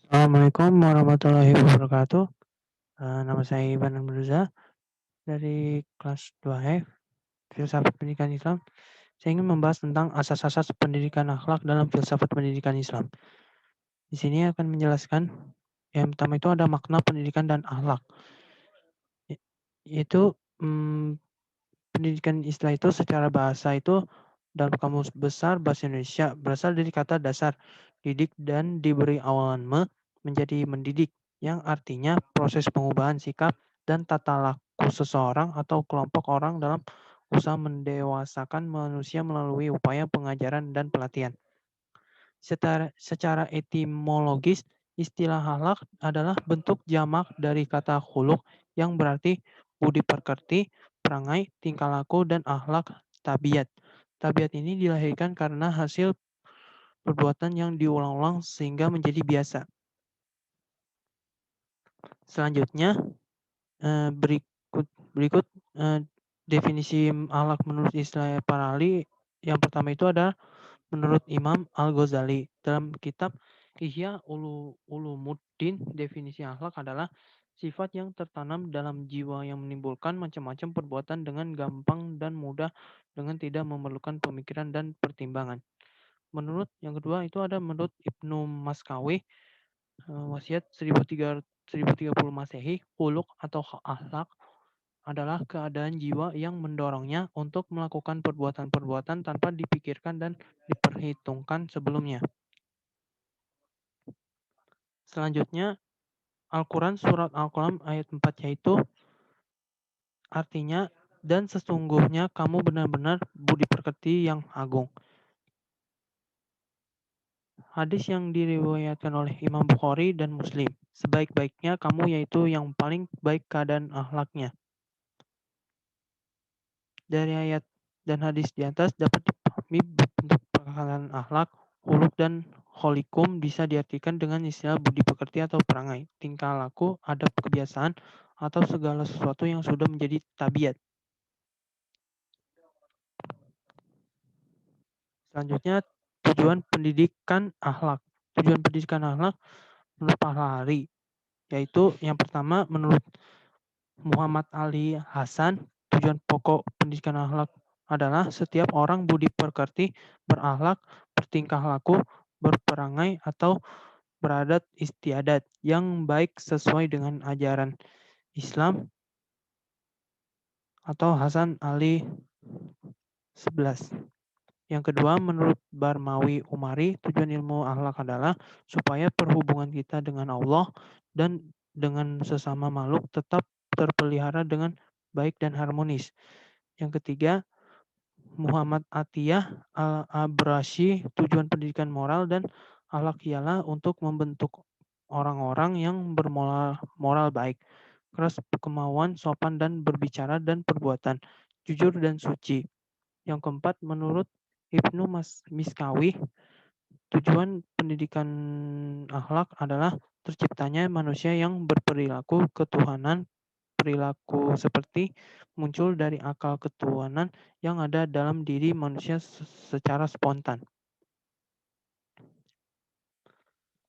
Assalamualaikum warahmatullahi wabarakatuh. Nama saya Iban Amruza dari kelas 2F, Filsafat Pendidikan Islam. Saya ingin membahas tentang asas-asas pendidikan akhlak dalam filsafat pendidikan Islam. Di sini akan menjelaskan yang pertama itu ada makna pendidikan dan akhlak. Yaitu pendidikan Islam itu secara bahasa itu dalam kamus besar bahasa Indonesia berasal dari kata dasar didik dan diberi awalan menjadi mendidik, yang artinya proses pengubahan sikap dan tata laku seseorang atau kelompok orang dalam usaha mendewasakan manusia melalui upaya pengajaran dan pelatihan. Secara etimologis, istilah akhlak adalah bentuk jamak dari kata khuluq yang berarti budi pekerti, perangai, tingkah laku, dan akhlak tabiat. Tabiat ini dilahirkan karena hasil perbuatan yang diulang-ulang sehingga menjadi biasa. Selanjutnya, berikut definisi akhlak menurut istilah para ahli. Yang pertama itu ada menurut Imam Al-Ghazali dalam kitab Ihya Ulumuddin, definisi akhlak adalah sifat yang tertanam dalam jiwa yang menimbulkan macam-macam perbuatan dengan gampang dan mudah dengan tidak memerlukan pemikiran dan pertimbangan. Menurut yang kedua itu ada menurut Ibnu Maskawi, wasiat 1030 Masehi, khuluq atau akhlak adalah keadaan jiwa yang mendorongnya untuk melakukan perbuatan-perbuatan tanpa dipikirkan dan diperhitungkan sebelumnya. Selanjutnya, Al-Quran Surat Al-Qalam ayat 4 yaitu artinya, dan sesungguhnya kamu benar-benar budi pekerti yang agung. Hadis yang diriwayatkan oleh Imam Bukhari dan Muslim. Sebaik-baiknya kamu yaitu yang paling baik keadaan akhlaknya. Dari ayat dan hadis di atas dapat dipahami bentuk perkataan akhlak, khuluq dan kholikum bisa diartikan dengan istilah budi pekerti atau perangai, tingkah laku, adab kebiasaan, atau segala sesuatu yang sudah menjadi tabiat. Selanjutnya, tujuan pendidikan akhlak. Tujuan pendidikan akhlak menurut Pahlawi, yaitu yang pertama menurut Muhammad Ali Hasan, tujuan pokok pendidikan akhlak adalah setiap orang budi pekerti, berakhlak, bertingkah laku, berperangai, atau beradat istiadat yang baik sesuai dengan ajaran Islam atau Hasan Ali 11. Yang kedua, menurut Barmawi Umari, tujuan ilmu akhlak adalah supaya perhubungan kita dengan Allah dan dengan sesama makhluk tetap terpelihara dengan baik dan harmonis. Yang ketiga, Muhammad Atiyah Al-Abrashi, tujuan pendidikan moral dan akhlak ialah untuk membentuk orang-orang yang bermoral baik, keras kemauan, sopan dan berbicara dan perbuatan, jujur dan suci. Yang keempat, menurut Ibnu Miskawi, tujuan pendidikan akhlak adalah terciptanya manusia yang berperilaku ketuhanan, perilaku seperti muncul dari akal ketuhanan yang ada dalam diri manusia secara spontan.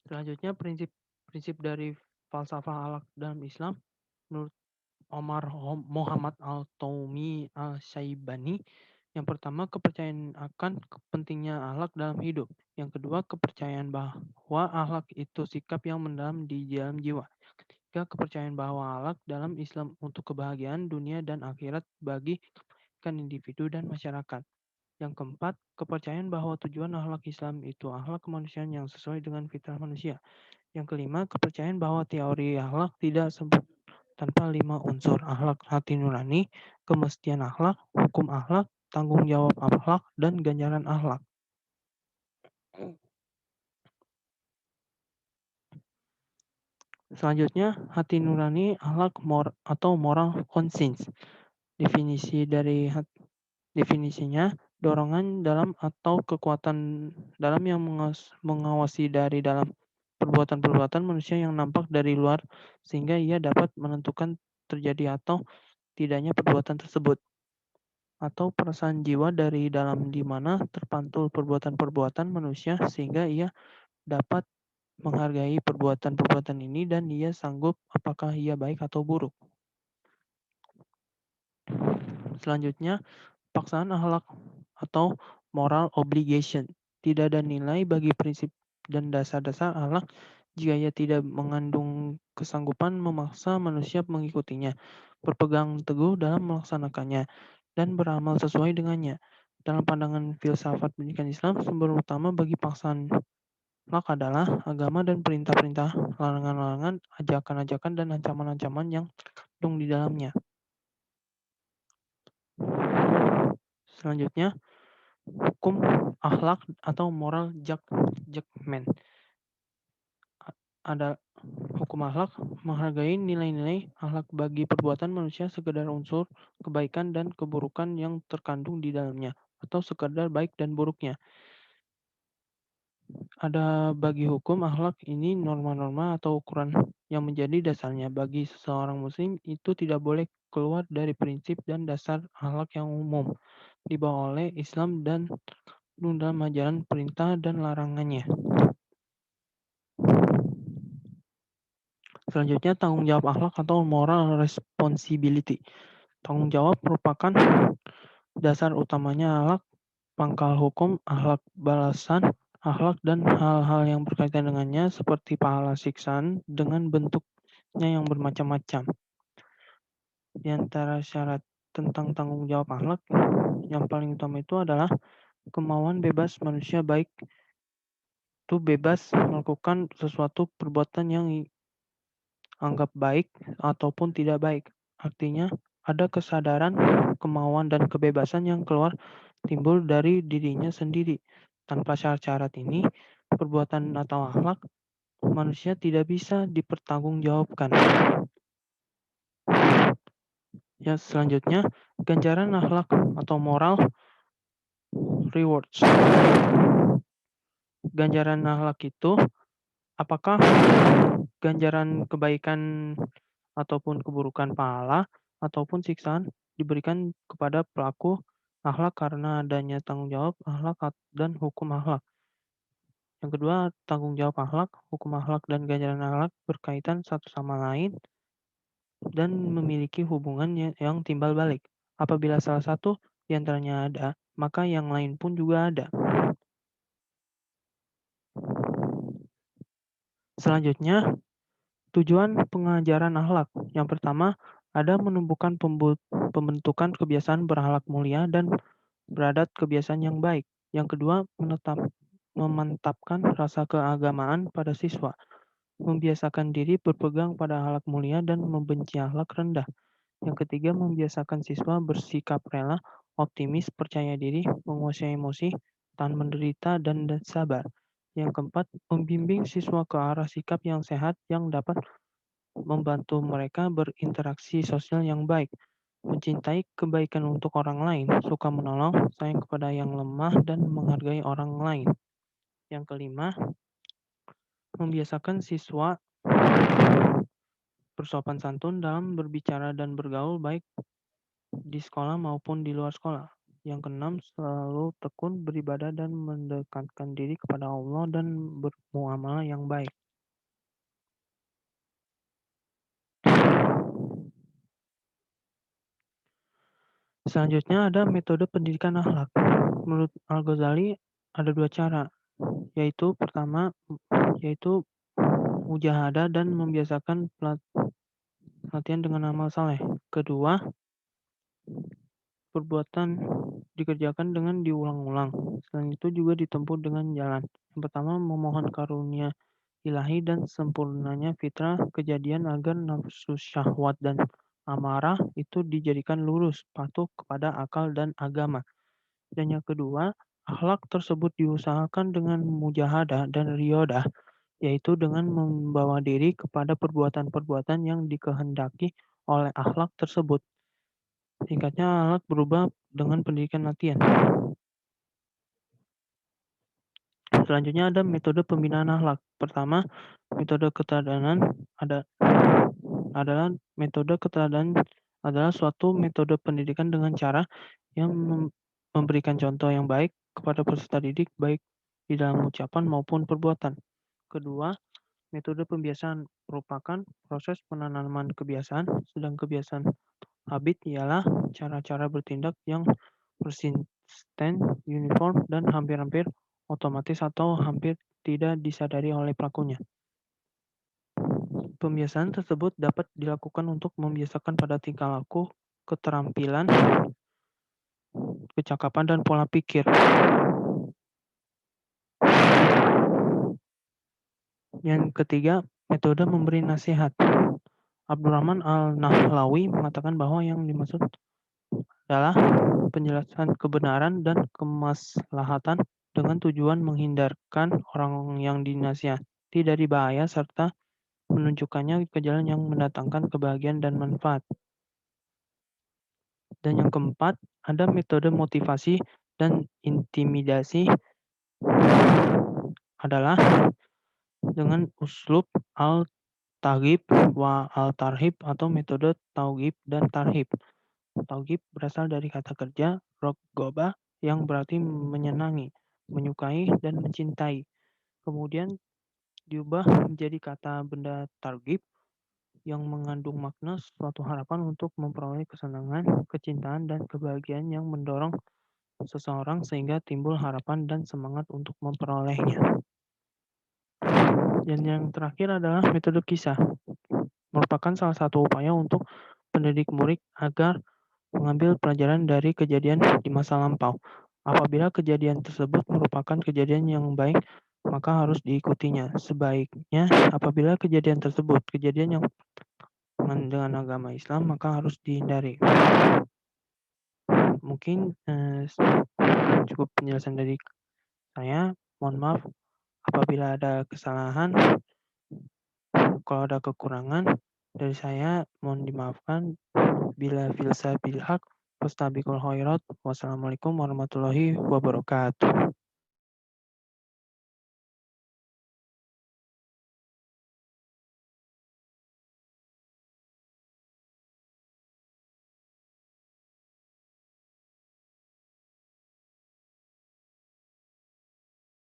Selanjutnya, prinsip dari falsafah akhlak dalam Islam menurut Omar Muhammad Al-Taumi Al-Syaibani. Yang pertama, kepercayaan akan pentingnya akhlak dalam hidup. Yang kedua, kepercayaan bahwa akhlak itu sikap yang mendalam di dalam jiwa. Ketiga, kepercayaan bahwa akhlak dalam Islam untuk kebahagiaan dunia dan akhirat bagi kebaikan individu dan masyarakat. Yang keempat, kepercayaan bahwa tujuan akhlak Islam itu akhlak kemanusiaan yang sesuai dengan fitrah manusia. Yang kelima, kepercayaan bahwa teori akhlak tidak sempurna tanpa 5 unsur: akhlak hati nurani, kemestian akhlak, hukum akhlak, tanggung jawab akhlak, dan ganjaran akhlak. Selanjutnya, hati nurani akhlak atau moral conscience. Definisinya, dorongan dalam atau kekuatan dalam yang mengawasi dari dalam perbuatan-perbuatan manusia yang nampak dari luar sehingga ia dapat menentukan terjadi atau tidaknya perbuatan tersebut, atau perasaan jiwa dari dalam di mana terpantul perbuatan-perbuatan manusia sehingga ia dapat menghargai perbuatan-perbuatan ini dan ia sanggup apakah ia baik atau buruk. Selanjutnya, paksaan akhlak atau moral obligation. Tidak ada nilai bagi prinsip dan dasar-dasar akhlak jika ia tidak mengandung kesanggupan memaksa manusia mengikutinya, berpegang teguh dalam melaksanakannya, dan beramal sesuai dengannya. Dalam pandangan filsafat pendidikan Islam, sumber utama bagi paksaan akhlak adalah agama dan perintah-perintah, larangan-larangan, ajakan-ajakan, dan ancaman-ancaman yang terkandung di dalamnya. Selanjutnya, hukum akhlak atau moral judgment. Ada hukum akhlak menghargai nilai-nilai akhlak bagi perbuatan manusia sekedar unsur kebaikan dan keburukan yang terkandung di dalamnya atau sekedar baik dan buruknya. Ada bagi hukum akhlak ini norma-norma atau ukuran yang menjadi dasarnya. Bagi seseorang muslim itu tidak boleh keluar dari prinsip dan dasar akhlak yang umum dibawa oleh Islam dan dalam ajaran perintah dan larangannya. Selanjutnya, tanggung jawab akhlak atau moral responsibility. Tanggung jawab merupakan dasar utamanya akhlak, pangkal hukum, akhlak balasan, akhlak, dan hal-hal yang berkaitan dengannya seperti pahala siksaan dengan bentuknya yang bermacam-macam. Di antara syarat tentang tanggung jawab akhlak yang paling utama itu adalah kemauan bebas manusia baik itu bebas melakukan sesuatu perbuatan yang anggap baik ataupun tidak baik. Artinya ada kesadaran, kemauan, dan kebebasan yang keluar timbul dari dirinya sendiri. Tanpa syarat-syarat ini, perbuatan atau akhlak manusia tidak bisa dipertanggungjawabkan. Ya, selanjutnya, ganjaran akhlak atau moral rewards. Ganjaran akhlak itu apakah ganjaran kebaikan ataupun keburukan pahala ataupun siksaan diberikan kepada pelaku akhlak karena adanya tanggung jawab akhlak dan hukum akhlak. Yang kedua, tanggung jawab akhlak, hukum akhlak, dan ganjaran akhlak berkaitan satu sama lain dan memiliki hubungan yang timbal balik. Apabila salah satu di antaranya ada, maka yang lain pun juga ada. Selanjutnya, tujuan pengajaran akhlak. Yang pertama, ada menumbuhkan pembentukan kebiasaan berakhlak mulia dan beradat kebiasaan yang baik. Yang kedua, memantapkan rasa keagamaan pada siswa, membiasakan diri berpegang pada akhlak mulia dan membenci akhlak rendah. Yang ketiga, membiasakan siswa bersikap rela, optimis, percaya diri, menguasai emosi, tahan menderita, dan sabar. Yang keempat, membimbing siswa ke arah sikap yang sehat yang dapat membantu mereka berinteraksi sosial yang baik, mencintai kebaikan untuk orang lain, suka menolong, sayang kepada yang lemah, dan menghargai orang lain. Yang kelima, membiasakan siswa bersopan santun dalam berbicara dan bergaul baik di sekolah maupun di luar sekolah. Yang keenam, selalu tekun beribadah dan mendekatkan diri kepada Allah dan bermuamalah yang baik. Selanjutnya ada metode pendidikan akhlak. Menurut Al-Ghazali ada dua cara, yaitu pertama yaitu mujahadah dan membiasakan latihan dengan amal saleh. Kedua, perbuatan dikerjakan dengan diulang-ulang. Selain itu juga ditempuh dengan jalan. Yang pertama, memohon karunia ilahi dan sempurnanya fitrah kejadian agar nafsu syahwat dan amarah itu dijadikan lurus, patuh kepada akal dan agama. Dan yang kedua, akhlak tersebut diusahakan dengan mujahadah dan riyodah, yaitu dengan membawa diri kepada perbuatan-perbuatan yang dikehendaki oleh akhlak tersebut. Singkatnya, akhlak berubah dengan pendidikan latihan. Selanjutnya ada metode pembinaan akhlak. Pertama, metode keteladanan adalah metode keteladanan adalah suatu metode pendidikan dengan cara yang memberikan contoh yang baik kepada peserta didik baik di dalam ucapan maupun perbuatan. Kedua, Metode pembiasaan merupakan proses penanaman kebiasaan, sedang kebiasaan habit ialah cara-cara bertindak yang persisten, uniform, dan hampir-hampir otomatis atau hampir tidak disadari oleh pelakunya. Pembiasaan tersebut dapat dilakukan untuk membiasakan pada tingkah laku, keterampilan, kecakapan, dan pola pikir. Yang ketiga, metode memberi nasihat. Abdurrahman Al-Nahlawi mengatakan bahwa yang dimaksud adalah penjelasan kebenaran dan kemaslahatan dengan tujuan menghindarkan orang yang dinasihati dari bahaya serta menunjukkannya ke jalan yang mendatangkan kebahagiaan dan manfaat. Dan yang keempat, ada metode motivasi dan intimidasi adalah dengan uslub al-taghib wa al-tarhib atau metode taugib dan tarhib. Taugib berasal dari kata kerja rogobah yang berarti menyenangi, menyukai, dan mencintai. Kemudian diubah menjadi kata benda targib yang mengandung makna suatu harapan untuk memperoleh kesenangan, kecintaan, dan kebahagiaan yang mendorong seseorang sehingga timbul harapan dan semangat untuk memperolehnya. Dan yang terakhir adalah metode kisah. Merupakan salah satu upaya untuk pendidik murid agar mengambil pelajaran dari kejadian di masa lampau. Apabila kejadian tersebut merupakan kejadian yang baik, maka harus diikutinya. Sebaiknya apabila kejadian tersebut kejadian yang dengan agama Islam, maka harus dihindari. Mungkin cukup penjelasan dari saya. Mohon maaf apabila ada kesalahan. Kalau ada kekurangan dari saya, mohon dimaafkan. Bila filsa bilhaq, wastabiqul khairat. Wassalamualaikum warahmatullahi wabarakatuh.